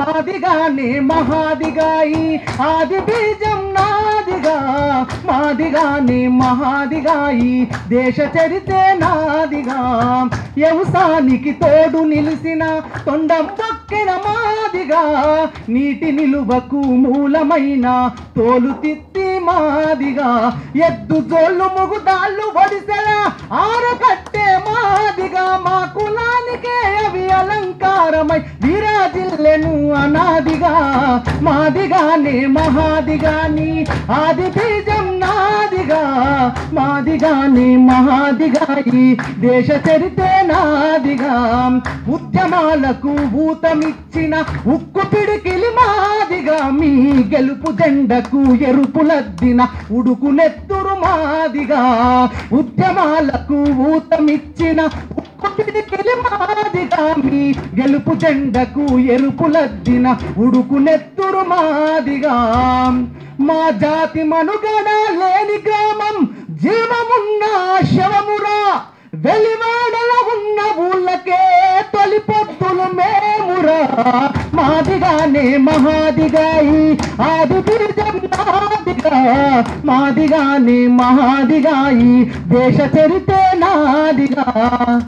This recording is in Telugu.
మాదిగానే మహాదిగాయి ఆది బీజం నాదిగా మాదిగానే మహాదిగాయి దేశ చరితే నాదిగా వ్యవసాయానికి తోడు నిలిసిన తొండం బొక్కిన మాదిగా నీటి నిలువకు మూలమైన తోలు తిత్తి మాదిగా ఎద్దు జోళ్ళు ముగుదాళ్ళు ఒడిసెల ఆరకట్టే మాదిగా మా కులానికే అవి అలంకారమై విరాజిల్లెను అనాదిగా మాదిగానే మహాదిగాని ఆది బీజం నాదిగా మాదిగానే మహాదిగాయి దేశ చరితే నాదిగా ఉద్యమాలకు ఊతమిచ్చిన ఉక్కు పిడికిలి మాదిగా మీ గెలుపు జెండకు ఎరుపులద్దిన ఉడుకు నెత్తురు మాదిగా ఉద్యమాలకు ఊతమిచ్చిన ఉక్కు పిడికిలి మాదిగా మీ గెలుపు జెండకు ఎరుపులద్దిన ఉడుకు నెత్తురు మాదిగా మా జాతి మనుగడ లేని గ్రామం జీవమున్న శవమురా వెలివాడల ఉన్న ఊళ్ళకే తొలి పొత్తులు మేమురా మాదిగానే మహాదిగాయి ఆది బీజం నాదిగా మాదిగానే మహాదిగాయి దేశ చరితే నాదిగా